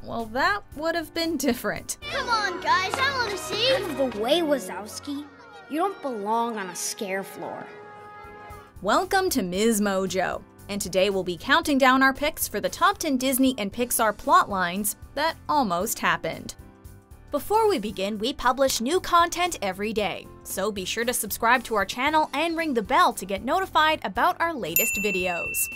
well, that would have been different. Come on, guys, I want to see. Out of the way, Wazowski. You don't belong on a scare floor. Welcome to Ms. Mojo, and today we'll be counting down our picks for the top 10 Disney and Pixar plot lines that almost happened. Before we begin, we publish new content every day, so be sure to subscribe to our channel and ring the bell to get notified about our latest videos.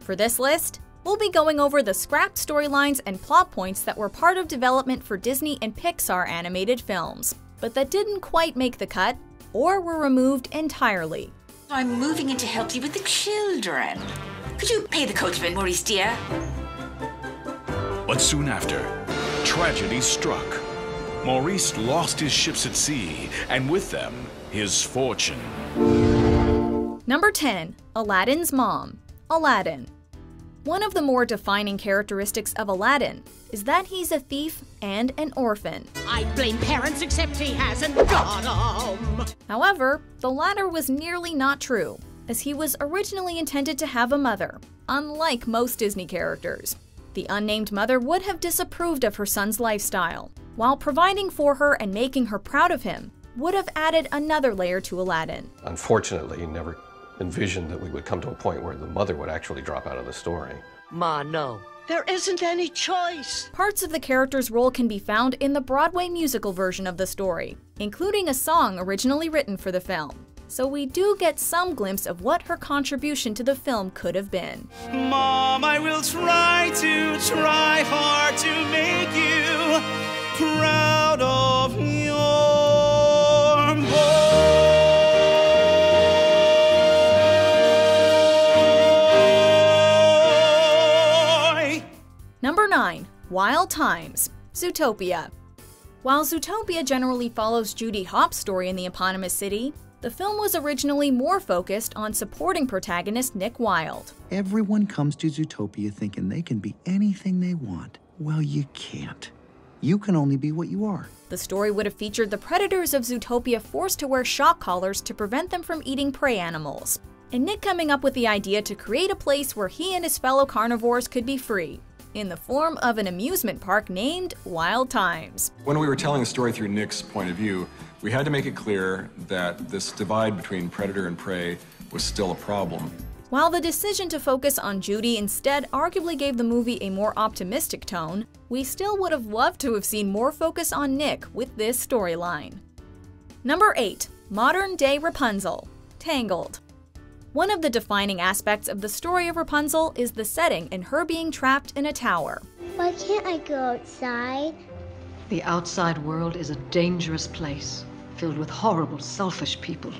For this list, we'll be going over the scrapped storylines and plot points that were part of development for Disney and Pixar animated films, but that didn't quite make the cut or were removed entirely. I'm moving in to help you with the children. Could you pay the coachman, Maurice, dear? But soon after, tragedy struck. Maurice lost his ships at sea, and with them, his fortune. Number 10. Aladdin's mom, Aladdin. One of the more defining characteristics of Aladdin is that he's a thief and an orphan. I blame parents except he hasn't got 'em. However, the latter was nearly not true, as he was originally intended to have a mother, unlike most Disney characters. The unnamed mother would have disapproved of her son's lifestyle, while providing for her and making her proud of him would have added another layer to Aladdin. Unfortunately, never envisioned that we would come to a point where the mother would actually drop out of the story. Ma, no. There isn't any choice. Parts of the character's role can be found in the Broadway musical version of the story, including a song originally written for the film. So we do get some glimpse of what her contribution to the film could have been. Mom, I will try hard to make you proud of your boy. Number 9. Wild Times, Zootopia. While Zootopia generally follows Judy Hopps' story in the eponymous city, the film was originally more focused on supporting protagonist Nick Wilde. Everyone comes to Zootopia thinking they can be anything they want. Well, you can't. You can only be what you are. The story would have featured the predators of Zootopia forced to wear shock collars to prevent them from eating prey animals, and Nick coming up with the idea to create a place where he and his fellow carnivores could be free, in the form of an amusement park named Wild Times. When we were telling the story through Nick's point of view, we had to make it clear that this divide between predator and prey was still a problem. While the decision to focus on Judy instead arguably gave the movie a more optimistic tone, we still would have loved to have seen more focus on Nick with this storyline. Number 8. Modern-day Rapunzel, Tangled. One of the defining aspects of the story of Rapunzel is the setting and her being trapped in a tower. Why can't I go outside? The outside world is a dangerous place, filled with horrible, selfish people.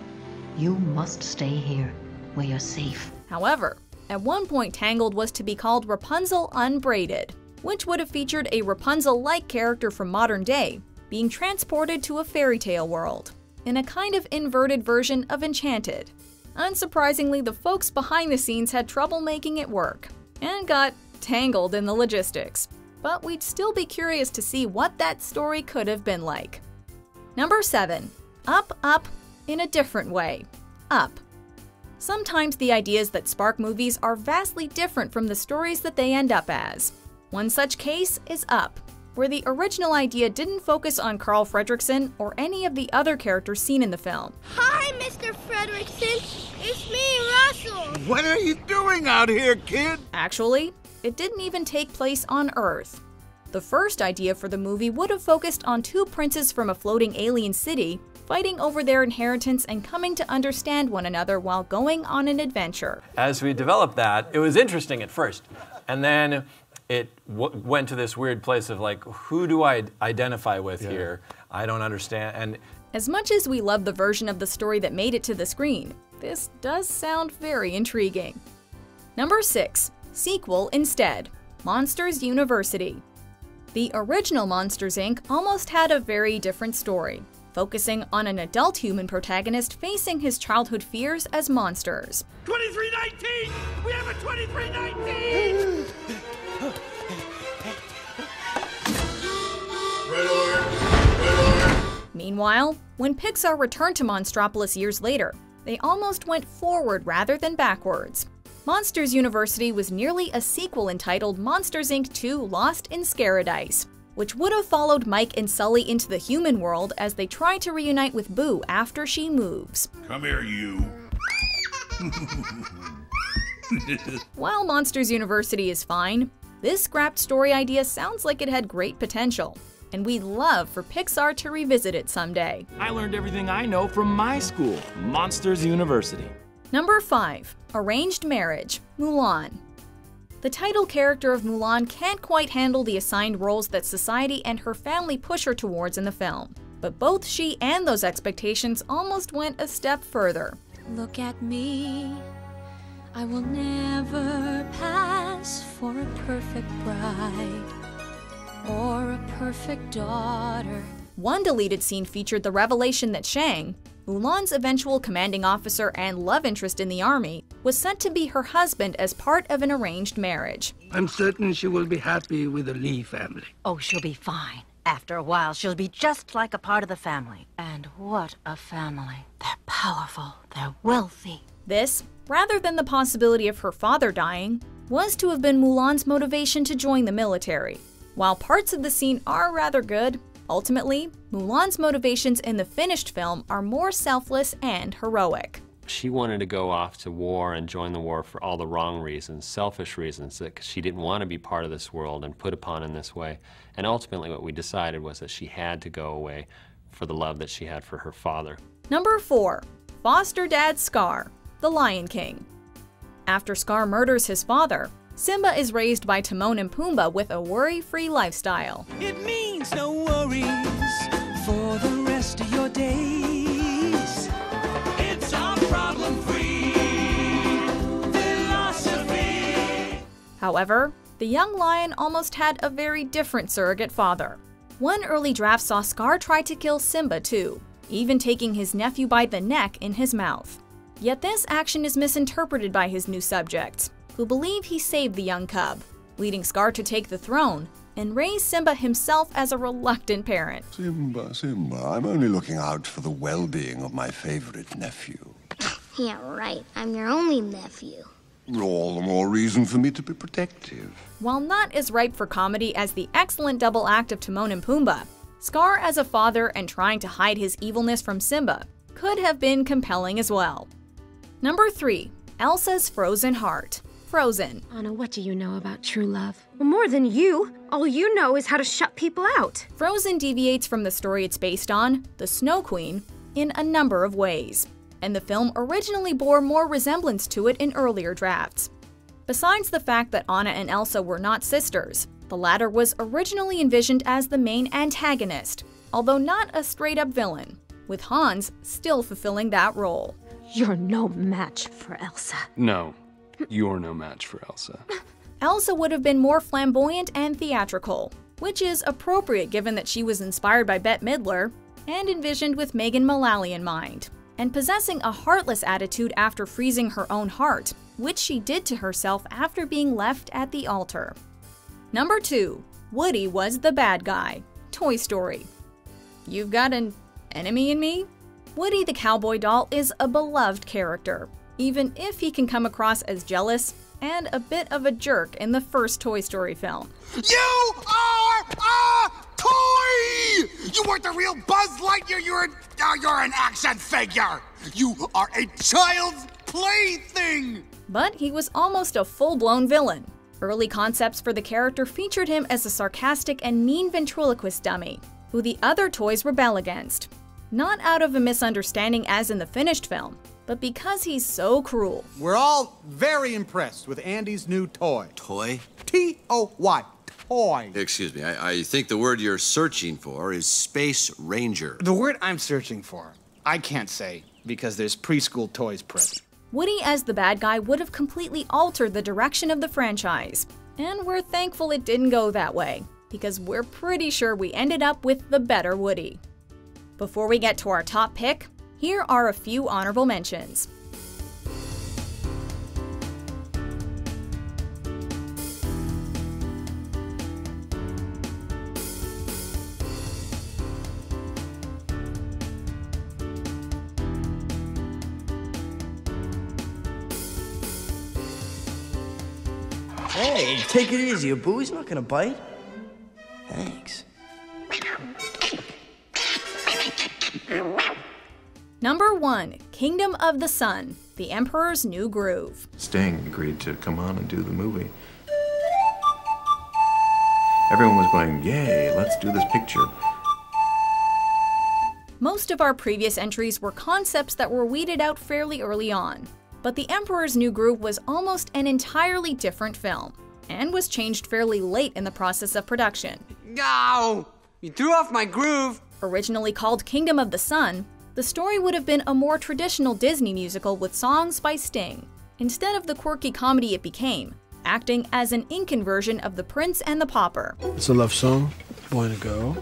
You must stay here, where you're safe. However, at one point Tangled was to be called Rapunzel Unbraided, which would have featured a Rapunzel-like character from modern day being transported to a fairy tale world, in a kind of inverted version of Enchanted. Unsurprisingly, the folks behind the scenes had trouble making it work, and got tangled in the logistics. But we'd still be curious to see what that story could have been like. Number 7. Up, Up in a different way, Up. Sometimes the ideas that spark movies are vastly different from the stories that they end up as. One such case is Up, where the original idea didn't focus on Carl Fredricksen or any of the other characters seen in the film. Hi, Mr. Fredricksen. It's me, Russell. What are you doing out here, kid? Actually, it didn't even take place on Earth. The first idea for the movie would have focused on two princes from a floating alien city fighting over their inheritance and coming to understand one another while going on an adventure. As we developed that, it was interesting at first, and then it went to this weird place of like, who do I identify with here? I don't understand. And as much as we love the version of the story that made it to the screen, this does sound very intriguing. Number 6. Sequel instead, Monsters University. The original Monsters, Inc. almost had a very different story, focusing on an adult human protagonist facing his childhood fears as monsters. 2319! We have a 2319! Meanwhile, when Pixar returned to Monstropolis years later, they almost went forward rather than backwards. Monsters University was nearly a sequel entitled Monsters, Inc. 2 Lost in Scaradise, which would have followed Mike and Sully into the human world as they try to reunite with Boo after she moves. Come here, you. While Monsters University is fine, this scrapped story idea sounds like it had great potential, and we'd love for Pixar to revisit it someday. I learned everything I know from my school, Monsters University. Number 5. Arranged Marriage, Mulan. The title character of Mulan can't quite handle the assigned roles that society and her family push her towards in the film, but both she and those expectations almost went a step further. Look at me, I will never pass for a perfect bride or a perfect daughter. One deleted scene featured the revelation that Shang, Mulan's eventual commanding officer and love interest in the army, was sent to be her husband as part of an arranged marriage. I'm certain she will be happy with the Lee family. Oh, she'll be fine. After a while, she'll be just like a part of the family. And what a family. They're powerful, they're wealthy. This, rather than the possibility of her father dying, was to have been Mulan's motivation to join the military. While parts of the scene are rather good, ultimately, Mulan's motivations in the finished film are more selfless and heroic. She wanted to go off to war and join the war for all the wrong reasons, selfish reasons, that she didn't want to be part of this world and put upon in this way. And ultimately what we decided was that she had to go away for the love that she had for her father. Number 4. Foster Dad Scar, The Lion King. After Scar murders his father, Simba is raised by Timon and Pumbaa with a worry-free lifestyle. It means no worries for the rest of your days. It's our problem-free philosophy. However, the young lion almost had a very different surrogate father. One early draft saw Scar try to kill Simba too, even taking his nephew by the neck in his mouth. Yet this action is misinterpreted by his new subjects, who believe he saved the young cub, leading Scar to take the throne and raise Simba himself as a reluctant parent. Simba, I'm only looking out for the well-being of my favorite nephew. Yeah, right. I'm your only nephew. All the more reason for me to be protective. While not as ripe for comedy as the excellent double act of Timon and Pumbaa, Scar as a father and trying to hide his evilness from Simba could have been compelling as well. Number 3. Elsa's Frozen Heart, Frozen. Anna, what do you know about true love? Well, more than you. All you know is how to shut people out. Frozen deviates from the story it's based on, the Snow Queen, in a number of ways, and the film originally bore more resemblance to it in earlier drafts. Besides the fact that Anna and Elsa were not sisters, the latter was originally envisioned as the main antagonist, although not a straight-up villain, with Hans still fulfilling that role. You're no match for Elsa. No, you're no match for Elsa. Elsa would have been more flamboyant and theatrical, which is appropriate given that she was inspired by Bette Midler and envisioned with Megan Mullally in mind, and possessing a heartless attitude after freezing her own heart, which she did to herself after being left at the altar. Number 2. Woody was the bad guy, Toy Story. You've got an enemy in me? Woody the cowboy doll is a beloved character, even if he can come across as jealous and a bit of a jerk in the first Toy Story film. You are a toy! You weren't the real Buzz Lightyear, you're an action figure! You are a child's plaything! But he was almost a full-blown villain. Early concepts for the character featured him as a sarcastic and mean ventriloquist dummy, who the other toys rebel against. Not out of a misunderstanding as in the finished film, but because he's so cruel. We're all very impressed with Andy's new toy. Toy? T-O-Y. Toy. Excuse me, I think the word you're searching for is Space Ranger. The word I'm searching for, I can't say, because there's preschool toys present. Woody as the bad guy would have completely altered the direction of the franchise, and we're thankful it didn't go that way, because we're pretty sure we ended up with the better Woody. Before we get to our top pick, here are a few honorable mentions. Hey, take it easy. Abu's not gonna bite. Thanks. Number 1. Kingdom of the Sun, The Emperor's New Groove. Sting agreed to come on and do the movie. Everyone was going, yay, let's do this picture. Most of our previous entries were concepts that were weeded out fairly early on, but The Emperor's New Groove was almost an entirely different film, and was changed fairly late in the process of production. No! You threw off my groove! Originally called Kingdom of the Sun, the story would have been a more traditional Disney musical with songs by Sting, instead of the quirky comedy it became, acting as an Incan version of The Prince and the Pauper. It's a love song, boy and a girl.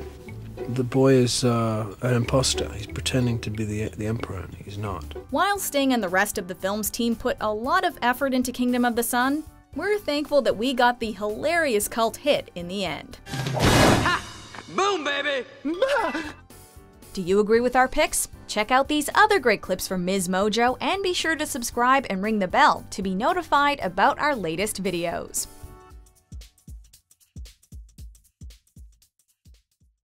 The boy is an imposter. He's pretending to be the emperor, and he's not. While Sting and the rest of the film's team put a lot of effort into Kingdom of the Sun, we're thankful that we got the hilarious cult hit in the end. Ha! Boom, baby! Do you agree with our picks? Check out these other great clips from Ms. Mojo and be sure to subscribe and ring the bell to be notified about our latest videos.